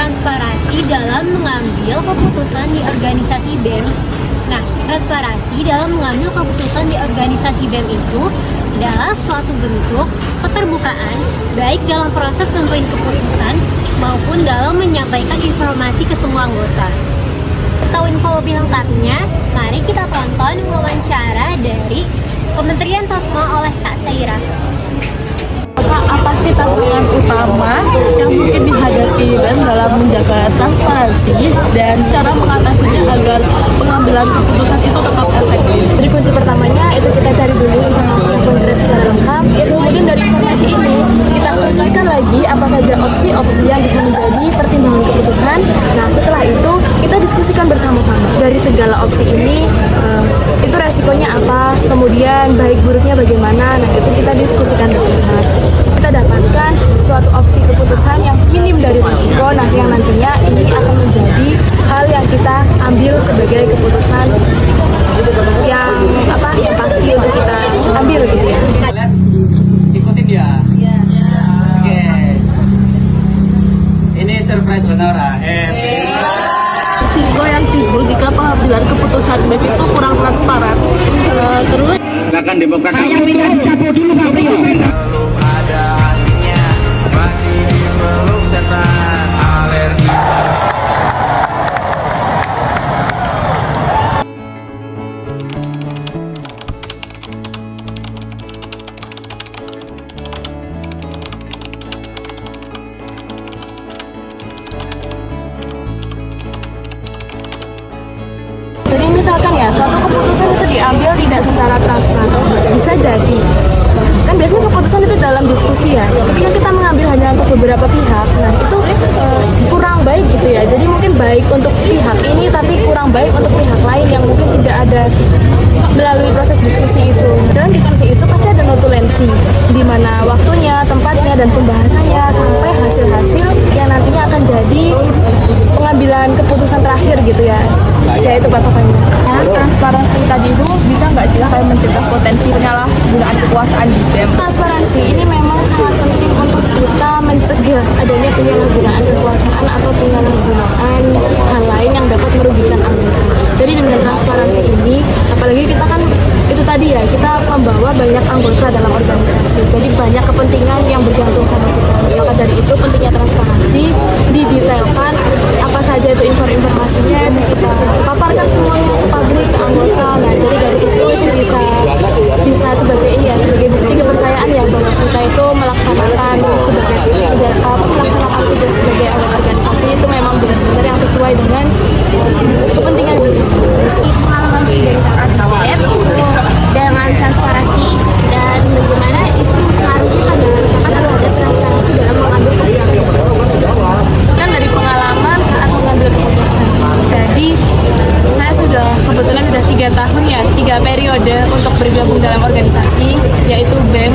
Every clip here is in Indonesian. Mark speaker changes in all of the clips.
Speaker 1: transparansi dalam mengambil keputusan di organisasi BEM. Nah, transparansi dalam mengambil keputusan di organisasi BEM itu adalah suatu bentuk keterbukaan baik dalam proses tentuin keputusan maupun dalam menyampaikan informasi ke semua anggota. Tahu info lebih lengkapnya, mari kita tonton wawancara dari Kementerian Sosma oleh Kak Saira.
Speaker 2: Apa sih tantangan utama yang mungkin dihadapi BEM dalam menjaga transparansi dan cara mengatasinya agar pengambilan keputusan itu tetap efektif?
Speaker 3: Jadi kunci pertamanya itu kita cari dulu informasi yang konkret secara lengkap. Kemudian dari informasi ini kita kerucutkan lagi apa saja opsi-opsi yang bisa menjadi pertimbangan keputusan. Nah setelah itu kita diskusikan bersama-sama dari segala opsi ini itu resikonya apa, kemudian baik buruknya bagaimana. Nah itu kita diskusikan bersama. Kita dapatkan suatu opsi keputusan yang minim dari risiko. Nah yang nantinya ini akan menjadi hal yang kita ambil sebagai keputusan yang pasti untuk kita ambil gitu ya.
Speaker 4: Kalian ikutin ya? Iya. Oke. Ini surprise buat Nora.
Speaker 2: Risiko yang timbul jika pengambilan keputusan BEM itu kurang transparan. Terus
Speaker 4: Silakan Demokrat.
Speaker 5: Saya minta dicabut dulu Pak Priyo.
Speaker 6: Ada anginnya, masih dimeluk setan, alergi.
Speaker 3: Jadi misalkan ya suatu keputusan itu diambil tidak secara transparan, bisa jadi kan biasanya keputusan itu dalam diskusi ya. Ketika kita mengambil hanya untuk beberapa pihak, nah itu kurang baik gitu ya. Jadi mungkin baik untuk pihak ini tapi kurang baik untuk pihak lain yang mungkin tidak ada melalui proses diskusi itu. Dalam diskusi itu pasti ada notulensi di mana waktunya, tempatnya dan pembahasannya sampai hasil-hasil yang nantinya akan jadi pengambilan keputusan terakhir gitu ya. Ya itu patokannya.
Speaker 2: transparansi tadi itu bisa nggak sih kayak mencegah potensi penyalahgunaan kekuasaan di BEM?
Speaker 3: Transparansi ini memang sangat penting untuk kita mencegah adanya penyalahgunaan kekuasaan atau penyalahgunaan hal lain yang dapat merugikan anggota. Jadi dengan transparansi ini, apalagi kita kan itu tadi ya, kita membawa banyak anggota dalam organisasi. Jadi banyak kepentingan yang bergantung sama kita. Maka dari itu pentingnya transparansi, didetailkan apa saja itu informasinya, kita paparkan semuanya ke publik, ke anggota. Nah jadi dari situ itu bisa sebagai sebagai bukti kepercayaan ya bahwa kita itu melaksanakan tugas sebagai anggota organisasi itu memang benar-benar yang sesuai dengan kepentingan kita.
Speaker 1: Pengalaman dari kakak BEM itu dengan transparansi dan bagaimana itu pengaruhnya terhadap transparansi dalam mengambil keputusan.
Speaker 3: Kan dari pengalaman saat mengambil keputusan. Jadi saya kebetulan sudah 3 tahun ya, 3 periode untuk bergabung dalam organisasi yaitu BEM.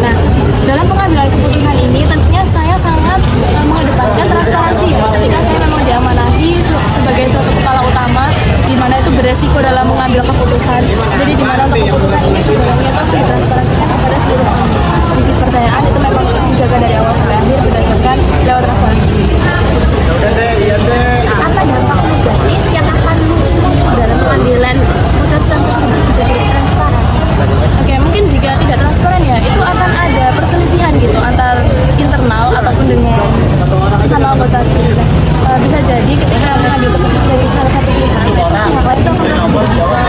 Speaker 3: Nah dalam pengambilan keputusan ini tentunya saya sangat mengedepankan transparansi ya. Ketika saya memang diamanahi sebagai suatu kepala utama di mana itu beresiko dalam mengambil keputusan. Jadi di mana untuk keputusan ini sebenarnya itu ditransparansikan kepada seluruh anggota. Jadi kepercayaan itu memang dijaga dari awal sampai akhir berdasarkan lewat transparansi.
Speaker 1: Apa dampak negatif yang akan muncul dalam pengambilan keputusan tersebut jika tidak transparan?
Speaker 3: Oke, mungkin jika tidak transparan ya, itu akan ada perselisihan gitu antar internal ataupun dengan sesama anggota kita. Bisa jadi ketika mengambil keputusan dari salah satu pihak, itu pihak lain itu akan merasa dirugikan,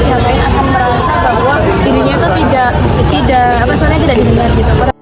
Speaker 3: pihak lain akan merasa bahwa dirinya itu tidak didengar gitu.